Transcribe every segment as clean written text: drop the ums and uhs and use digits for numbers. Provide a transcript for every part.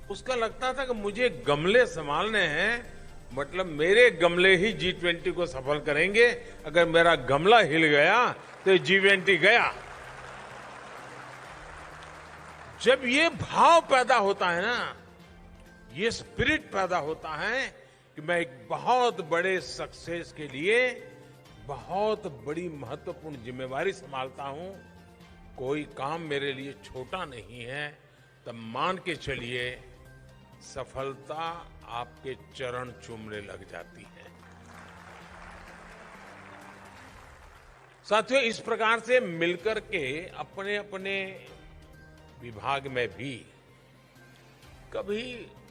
उसका लगता था कि मुझे गमले संभालने हैं, मतलब मेरे गमले ही G20 को सफल करेंगे। अगर मेरा गमला हिल गया तो G20 गया। जब ये भाव पैदा होता है ना, ये स्पिरिट पैदा होता है कि मैं एक बहुत बड़े सक्सेस के लिए बहुत बड़ी महत्वपूर्ण जिम्मेवारी संभालता हूं, कोई काम मेरे लिए छोटा नहीं है, तब मान के चलिए सफलता आपके चरण चूमने लग जाती है। साथियों, इस प्रकार से मिलकर के अपने अपने विभाग में भी कभी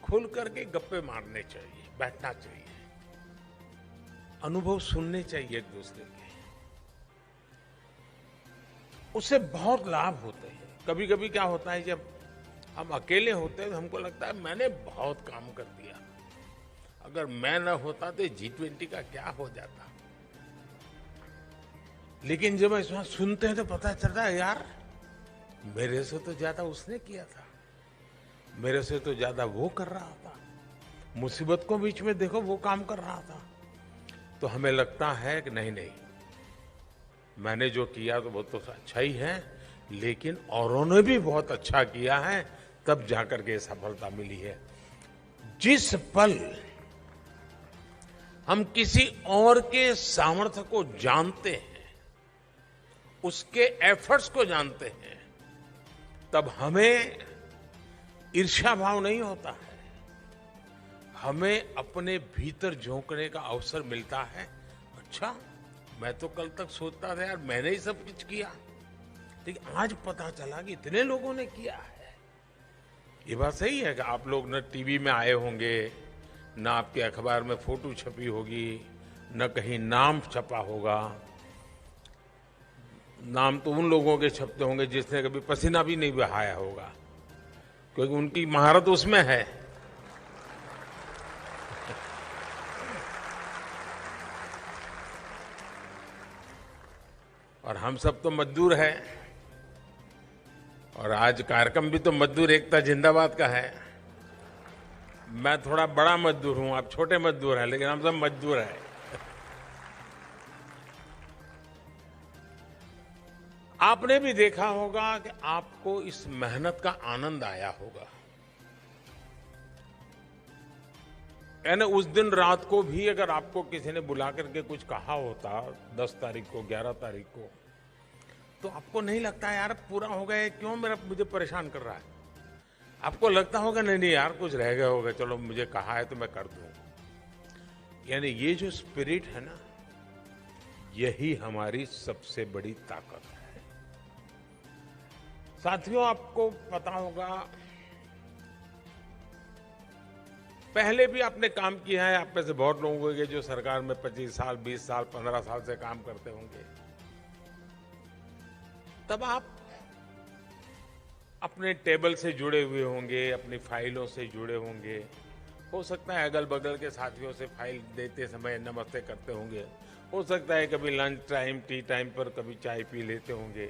खुल करके गप्पे मारने चाहिए, बैठना चाहिए, अनुभव सुनने चाहिए एक दूसरे के। उससे बहुत लाभ होते हैं। कभी कभी क्या होता है, जब हम अकेले होते हैं तो हमको लगता है मैंने बहुत काम कर दिया, अगर मैं न होता तो G20 का क्या हो जाता। लेकिन जब ऐसा सुनते हैं तो पता चलता है यार, मेरे से तो ज्यादा उसने किया था, मेरे से तो ज्यादा वो कर रहा था, मुसीबत को बीच में देखो वो काम कर रहा था। तो हमें लगता है कि नहीं नहीं, मैंने जो किया तो वो तो अच्छा ही है, लेकिन औरों ने भी बहुत अच्छा किया है, तब जाकर के सफलता मिली है। जिस पल हम किसी और के सामर्थ्य को जानते हैं, उसके एफर्ट्स को जानते हैं, तब हमें ईर्ष्या भाव नहीं होता है, हमें अपने भीतर झोंकने का अवसर मिलता है। अच्छा, मैं तो कल तक सोचता था यार मैंने ही सब कुछ किया, लेकिन आज पता चला कि इतने लोगों ने किया है। ये बात सही है कि आप लोग न टीवी में आए होंगे, न आपके अखबार में फोटो छपी होगी, न कहीं नाम छपा होगा। नाम तो उन लोगों के छपते होंगे जिसने कभी पसीना भी नहीं बहाया होगा, क्योंकि उनकी महारत उसमें है। और हम सब तो मजदूर हैं, और आज कार्यक्रम भी तो मजदूर एकता जिंदाबाद का है। मैं थोड़ा बड़ा मजदूर हूं, आप छोटे मजदूर हैं, लेकिन हम सब मजदूर हैं। आपने भी देखा होगा कि आपको इस मेहनत का आनंद आया होगा। यानी उस दिन रात को भी अगर आपको किसी ने बुला करके कुछ कहा होता 10 तारीख को, 11 तारीख को, तो आपको नहीं लगता यार पूरा हो गया, क्यों मुझे परेशान कर रहा है। आपको लगता होगा नहीं नहीं यार कुछ रह गया होगा, चलो मुझे कहा है तो मैं कर दूं। यानी ये जो स्पिरिट है ना, यही हमारी सबसे बड़ी ताकत है। साथियों, आपको पता होगा पहले भी आपने काम किया है, आप में से बहुत लोग होंगे जो सरकार में 25 साल, 20 साल, 15 साल से काम करते होंगे। तब आप अपने टेबल से जुड़े हुए होंगे, अपनी फाइलों से जुड़े होंगे। हो सकता है अगल बगल के साथियों से फाइल देते समय नमस्ते करते होंगे, हो सकता है कभी लंच टाइम, टी टाइम पर कभी चाय पी लेते होंगे,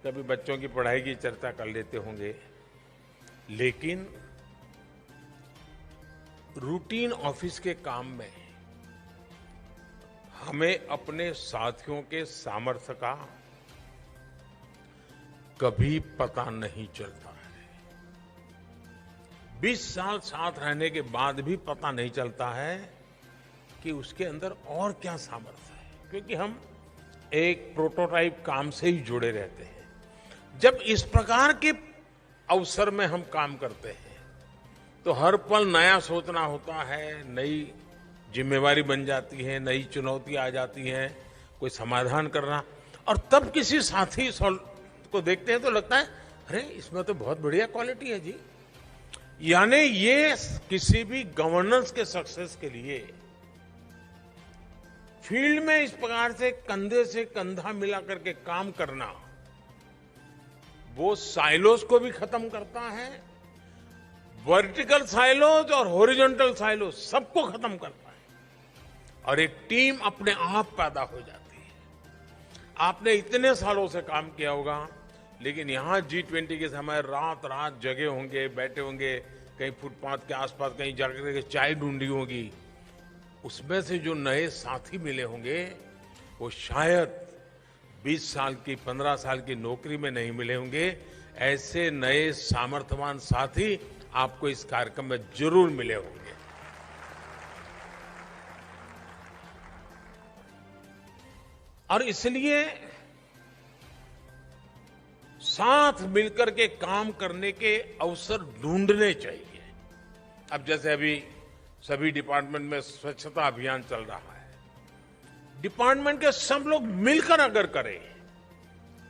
कभी बच्चों की पढ़ाई की चर्चा कर लेते होंगे। लेकिन रूटीन ऑफिस के काम में हमें अपने साथियों के सामर्थ्य का कभी पता नहीं चलता है। 20 साल साथ रहने के बाद भी पता नहीं चलता है कि उसके अंदर और क्या सामर्थ्य है, क्योंकि हम एक प्रोटोटाइप काम से ही जुड़े रहते हैं। जब इस प्रकार के अवसर में हम काम करते हैं तो हर पल नया सोचना होता है, नई जिम्मेवारी बन जाती है, नई चुनौती आ जाती है, कोई समाधान करना। और तब किसी साथी को देखते हैं तो लगता है अरे इसमें तो बहुत बढ़िया क्वालिटी है जी। यानी ये किसी भी गवर्नेंस के सक्सेस के लिए फील्ड में इस प्रकार से कंधे से कंधा मिला करके काम करना, वो साइलोस को भी खत्म करता है, वर्टिकल साइलोस और हॉरिजॉन्टल साइलोस सबको खत्म करता है, और एक टीम अपने आप पैदा हो जाती है। आपने इतने सालों से काम किया होगा, लेकिन यहां G20 के समय रात रात जगे होंगे, बैठे होंगे, कहीं फुटपाथ के आसपास कहीं जाकर के चाय ढूंढी होगी, उसमें से जो नए साथी मिले होंगे वो शायद 20 साल की 15 साल की नौकरी में नहीं मिले होंगे। ऐसे नए सामर्थ्यवान साथी आपको इस कार्यक्रम में जरूर मिले होंगे। और इसलिए साथ मिलकर के काम करने के अवसर ढूंढने चाहिए। अब जैसे अभी सभी डिपार्टमेंट में स्वच्छता अभियान चल रहा है, डिपार्टमेंट के सब लोग मिलकर अगर करें,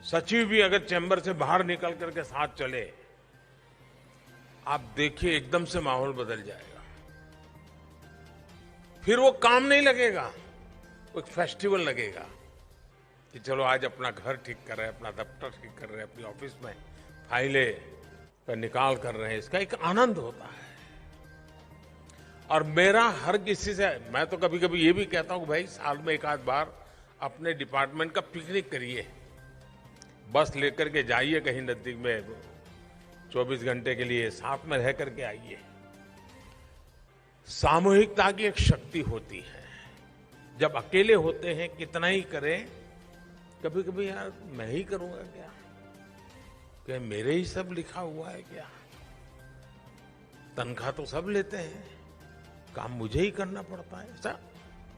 सचिव भी अगर चैम्बर से बाहर निकल करके साथ चले, आप देखिए एकदम से माहौल बदल जाएगा। फिर वो काम नहीं लगेगा, वो एक फेस्टिवल लगेगा कि चलो आज अपना घर ठीक कर रहे हैं, अपना दफ्तर ठीक कर रहे हैं, अपनी ऑफिस में फाइलें का निकाल कर रहे हैं। इसका एक आनंद होता है। और मेरा हर किसी से, मैं तो कभी कभी ये भी कहता हूं, भाई साल में एक आध बार अपने डिपार्टमेंट का पिकनिक करिए, बस लेकर के जाइए कहीं नजदीक में, 24 घंटे के लिए साथ में रह करके आइए। सामूहिकता की एक शक्ति होती है। जब अकेले होते हैं कितना ही करें, कभी कभी यार मैं ही करूंगा क्या मेरे ही सब लिखा हुआ है क्या, तनख्वाह तो सब लेते हैं, काम मुझे ही करना पड़ता है। ऐसा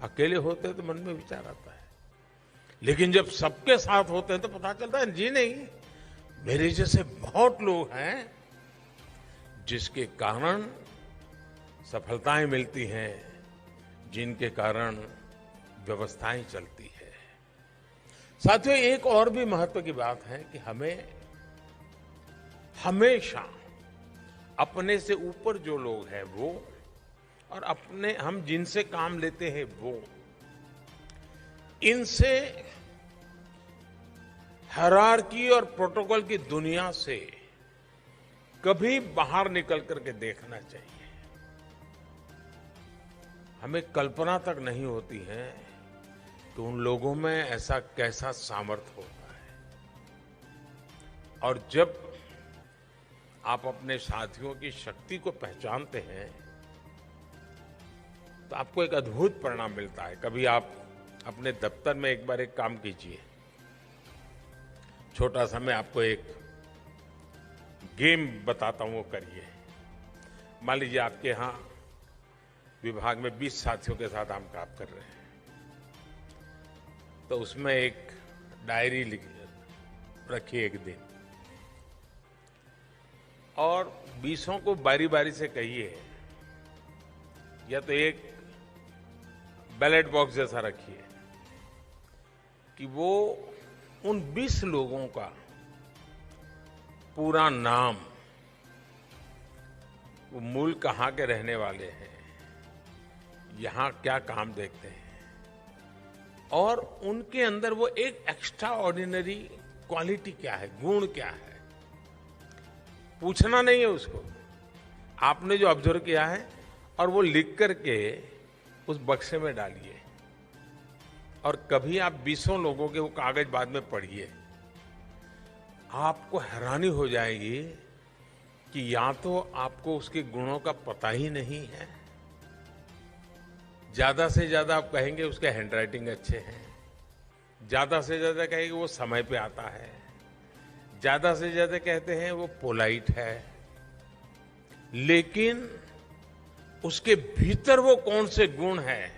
अकेले होते हैं तो मन में विचार आता है, लेकिन जब सबके साथ होते हैं तो पता चलता है जी नहीं, मेरे जैसे बहुत लोग हैं जिसके कारण सफलताएं मिलती हैं, जिनके कारण व्यवस्थाएं चलती है। साथियों, एक और भी महत्व की बात है कि हमें हमेशा अपने से ऊपर जो लोग हैं वो, और अपने हम जिनसे काम लेते हैं वो, इनसे हायरार्की और प्रोटोकॉल की दुनिया से कभी बाहर निकल करके देखना चाहिए। हमें कल्पना तक नहीं होती है कि उन लोगों में ऐसा कैसा सामर्थ्य होता है। और जब आप अपने साथियों की शक्ति को पहचानते हैं तो आपको एक अद्भुत परिणाम मिलता है। कभी आप अपने दफ्तर में एक बार एक काम कीजिए, छोटा सा मैं आपको एक गेम बताता हूं, वो करिए। मान लीजिए आपके यहां विभाग में 20 साथियों के साथ हम काम कर रहे हैं, तो उसमें एक डायरी रखिए एक दिन, और 20 को बारी बारी से कहिए, या तो एक बैलेट बॉक्स जैसा रखिए कि वो उन 20 लोगों का पूरा नाम, वो मूल कहाँ के रहने वाले हैं, यहां क्या काम देखते हैं, और उनके अंदर वो एक एक्स्ट्रा ऑर्डिनरी क्वालिटी क्या है, गुण क्या है। पूछना नहीं है उसको, आपने जो ऑब्जर्व किया है, और वो लिख करके उस बक्से में डालिए। और कभी आप 20 लोगों के वो कागज बाद में पढ़िए, आपको हैरानी हो जाएगी कि या तो आपको उसके गुणों का पता ही नहीं है, ज्यादा से ज्यादा आप कहेंगे उसके हैंडराइटिंग अच्छे हैं, ज्यादा से ज्यादा कहेंगे वो समय पे आता है, ज्यादा से ज्यादा कहते हैं वो पोलाइट है, लेकिन उसके भीतर वो कौन से गुण हैं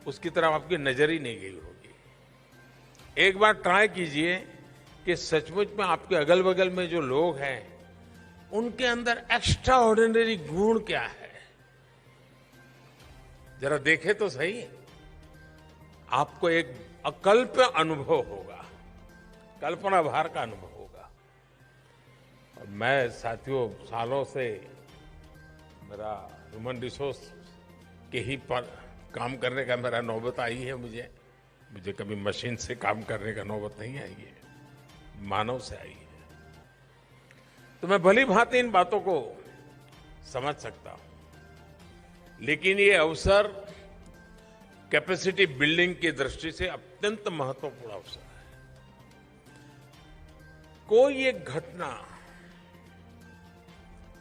उसकी तरफ आपकी नजर ही नहीं गई होगी। एक बार ट्राई कीजिए कि सचमुच में आपके अगल बगल में जो लोग हैं उनके अंदर एक्स्ट्रा ऑर्डिनरी गुण क्या है, जरा देखे तो सही। आपको एक अकल्प्य अनुभव होगा, कल्पना भार का अनुभव होगा। और मैं साथियों सालों से मेरा ह्यूमन रिसोर्स के ही पर काम करने का मेरा नौबत आई है। मुझे कभी मशीन से काम करने का नौबत नहीं आई है, मानव से आई है। तो मैं भली भांति इन बातों को समझ सकता हूं, लेकिन ये अवसर कैपेसिटी बिल्डिंग की दृष्टि से अत्यंत महत्वपूर्ण अवसर है। कोई एक घटना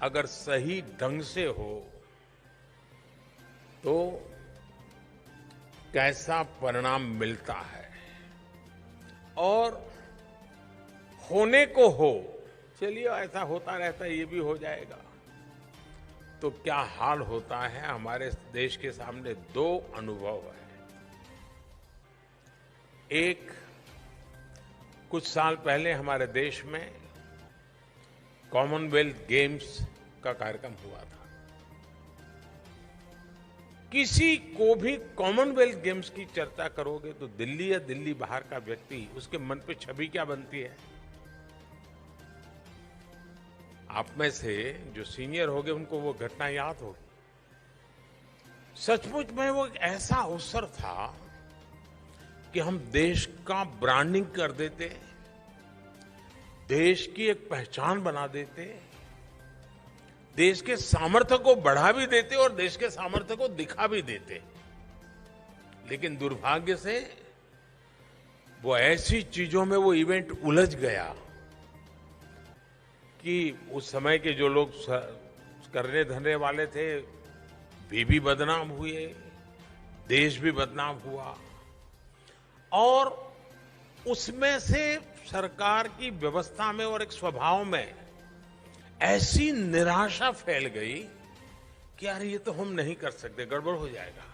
अगर सही ढंग से हो तो कैसा परिणाम मिलता है, और होने को हो, चलिए ऐसा होता रहता है, ये भी हो जाएगा, तो क्या हाल होता है। हमारे देश के सामने दो अनुभव है। एक, कुछ साल पहले हमारे देश में कॉमनवेल्थ गेम्स का कार्यक्रम हुआ था। किसी को भी कॉमनवेल्थ गेम्स की चर्चा करोगे तो दिल्ली या दिल्ली बाहर का व्यक्ति, उसके मन पे छवि क्या बनती है। आप में से जो सीनियर होंगे उनको वो घटना याद होगी। सचमुच में वो एक ऐसा अवसर था कि हम देश का ब्रांडिंग कर देते, देश की एक पहचान बना देते, देश के सामर्थ्य को बढ़ा भी देते और देश के सामर्थ्य को दिखा भी देते। लेकिन दुर्भाग्य से वो ऐसी चीजों में वो इवेंट उलझ गया कि उस समय के जो लोग करने धरने वाले थे वे भी बदनाम हुए, देश भी बदनाम हुआ, और उसमें से सरकार की व्यवस्था में और एक स्वभाव में ऐसी निराशा फैल गई कि यार ये तो हम नहीं कर सकते, गड़बड़ हो जाएगा।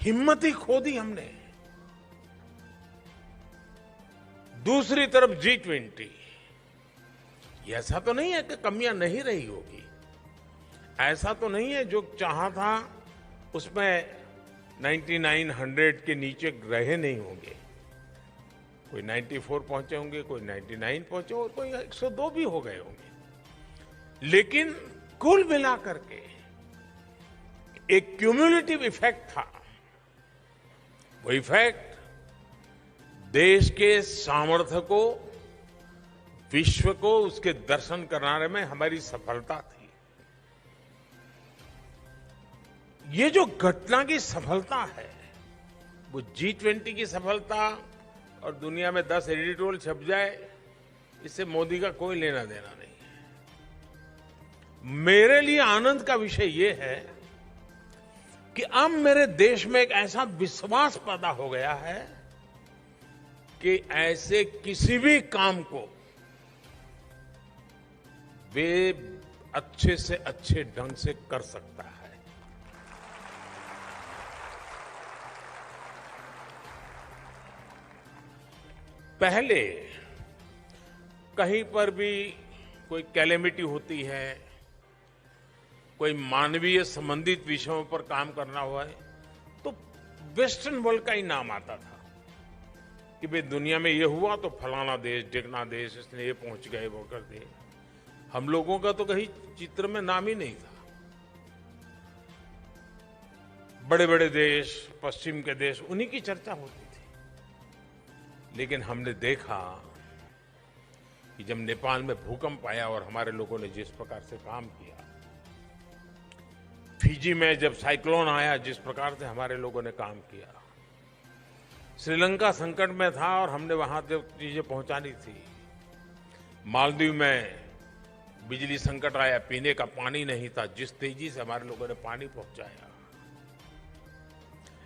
हिम्मत ही खो दी हमने। दूसरी तरफ G20, ऐसा तो नहीं है कि कमियां नहीं रही होगी, ऐसा तो नहीं है जो चाहा था उसमें 99, 100 के नीचे रहे नहीं होंगे। कोई 94 पहुंचे होंगे, कोई 99 पहुंचे और कोई 102 भी हो गए होंगे। लेकिन कुल मिलाकर के एक क्यूमुलेटिव इफेक्ट था। वो इफेक्ट देश के सामर्थ्य को, विश्व को उसके दर्शन कराने में हमारी सफलता थी। ये जो घटना की सफलता है वो G20 की सफलता, और दुनिया में 10 एडिटोरियल छप जाए इससे मोदी का कोई लेना देना नहीं है। मेरे लिए आनंद का विषय ये है कि अब मेरे देश में एक ऐसा विश्वास पैदा हो गया है कि ऐसे किसी भी काम को वे अच्छे से अच्छे ढंग से कर सकता है। पहले कहीं पर भी कोई कैलेमिटी होती है, कोई मानवीय संबंधित विषयों पर काम करना हुआ है तो वेस्टर्न वर्ल्ड का ही नाम आता था कि भाई दुनिया में ये हुआ तो फलाना देश, ढिकना देश, इसने ये पहुंच गए, वो कर दिए। हम लोगों का तो कहीं चित्र में नाम ही नहीं था। बड़े बड़े देश, पश्चिम के देश, उन्हीं की चर्चा होती थी। लेकिन हमने देखा कि जब नेपाल में भूकंप आया और हमारे लोगों ने जिस प्रकार से काम किया, फिजी में जब साइक्लोन आया जिस प्रकार से हमारे लोगों ने काम किया, श्रीलंका संकट में था और हमने वहां तक चीजें पहुंचानी थी, मालदीव में बिजली संकट आया, पीने का पानी नहीं था, जिस तेजी से हमारे लोगों ने पानी पहुंचाया,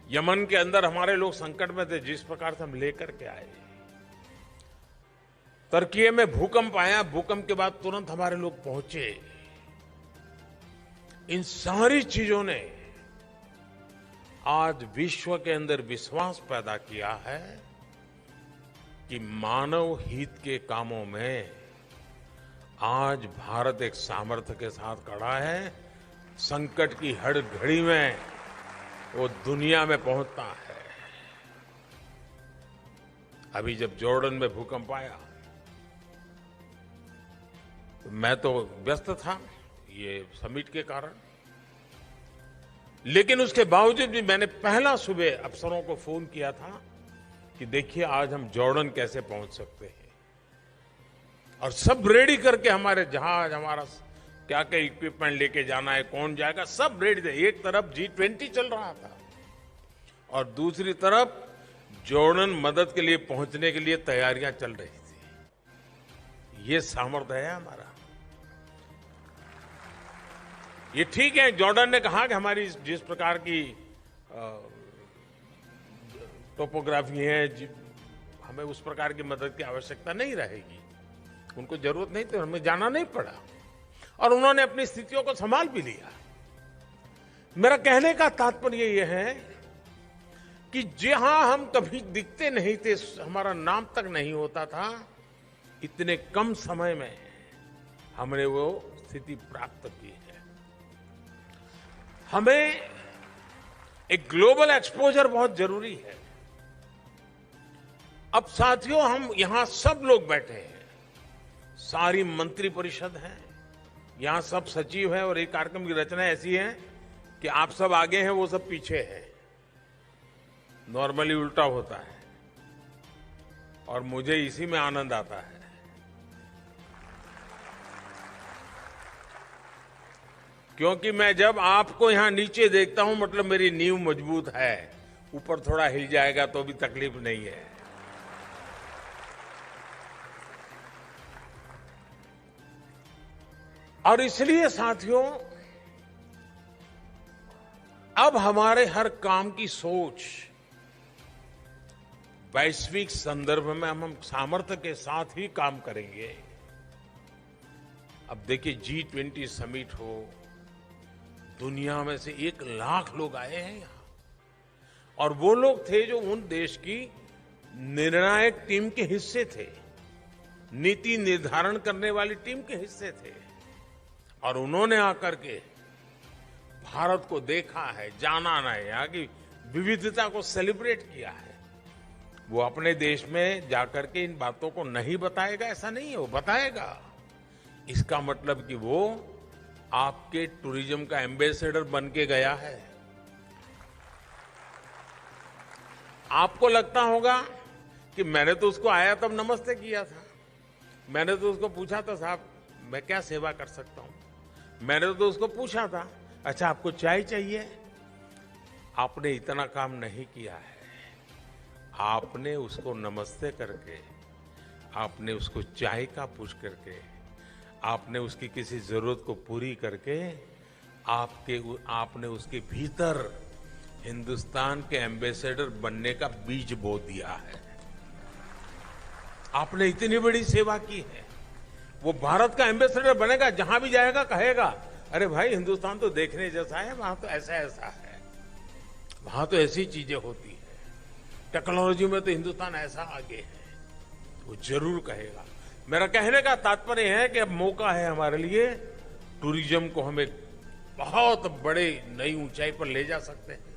यमन के अंदर हमारे लोग संकट में थे, जिस प्रकार से हम लेकर के आए, तुर्की में भूकंप आया, भूकंप के बाद तुरंत हमारे लोग पहुंचे। इन सारी चीजों ने आज विश्व के अंदर विश्वास पैदा किया है कि मानव हित के कामों में आज भारत एक सामर्थ्य के साथ खड़ा है। संकट की हर घड़ी में वो दुनिया में पहुंचता है। अभी जब जॉर्डन में भूकंप आया तो मैं तो व्यस्त था ये समिट के कारण, लेकिन उसके बावजूद भी मैंने पहला सुबह अफसरों को फोन किया था कि देखिए आज हम जॉर्डन कैसे पहुंच सकते हैं, और सब रेडी करके हमारे जहाज, हमारा क्या क्या इक्विपमेंट लेके जाना है, कौन जाएगा, सब रेडी थे। एक तरफ G20 चल रहा था और दूसरी तरफ जॉर्डन मदद के लिए पहुंचने के लिए तैयारियां चल रही थी। ये सामर्थ्य है हमारा। ये ठीक है, जॉर्डन ने कहा कि हमारी जिस प्रकार की टोपोग्राफी है, हमें उस प्रकार की मदद की आवश्यकता नहीं रहेगी। उनको जरूरत नहीं तो हमें जाना नहीं पड़ा और उन्होंने अपनी स्थितियों को संभाल भी लिया। मेरा कहने का तात्पर्य यह है कि जहां हम कभी दिखते नहीं थे, हमारा नाम तक नहीं होता था, इतने कम समय में हमने वो स्थिति प्राप्त की है। हमें एक ग्लोबल एक्सपोजर बहुत जरूरी है। अब साथियों, हम यहां सब लोग बैठे हैं, सारी मंत्री परिषद है, यहां सब सचिव है और एक कार्यक्रम की रचना ऐसी है कि आप सब आगे हैं, वो सब पीछे हैं। नॉर्मली उल्टा होता है और मुझे इसी में आनंद आता है। क्योंकि मैं जब आपको यहां नीचे देखता हूं, मतलब मेरी नींव मजबूत है। ऊपर थोड़ा हिल जाएगा तो भी तकलीफ नहीं है। और इसलिए साथियों, अब हमारे हर काम की सोच वैश्विक संदर्भ में हम सामर्थ्य के साथ ही काम करेंगे। अब देखिए, G20 समिट हो, दुनिया में से 1 लाख लोग आए हैं यहां, और वो लोग थे जो उन देश की निर्णायक टीम के हिस्से थे, नीति निर्धारण करने वाली टीम के हिस्से थे, और उन्होंने आकर के भारत को देखा है, जाना है, यहाँ की विविधता को सेलिब्रेट किया है। वो अपने देश में जाकर के इन बातों को नहीं बताएगा ऐसा नहीं है, वो बताएगा। इसका मतलब कि वो आपके टूरिज्म का एम्बेसडर बन के गया है। आपको लगता होगा कि मैंने तो उसको आया तब नमस्ते किया था, मैंने तो उसको पूछा था, साहब मैं क्या सेवा कर सकता हूं। मैंने तो उसको पूछा था, अच्छा आपको चाय चाहिए। आपने इतना काम नहीं किया है। आपने उसको नमस्ते करके, आपने उसको चाय का पूछ करके, आपने उसकी किसी जरूरत को पूरी करके, आपने उसके भीतर हिंदुस्तान के एम्बेसडर बनने का बीज बो दिया है। आपने इतनी बड़ी सेवा की है। वो भारत का एम्बेसडर बनेगा, जहां भी जाएगा कहेगा, अरे भाई हिंदुस्तान तो देखने जैसा है, वहां तो ऐसा ऐसा है, वहां तो ऐसी चीजें होती है, टेक्नोलॉजी में तो हिंदुस्तान ऐसा आगे है। वो जरूर कहेगा। मेरा कहने का तात्पर्य है कि अब मौका है हमारे लिए, टूरिज्म को हम एक बहुत बड़े नई ऊंचाई पर ले जा सकते हैं।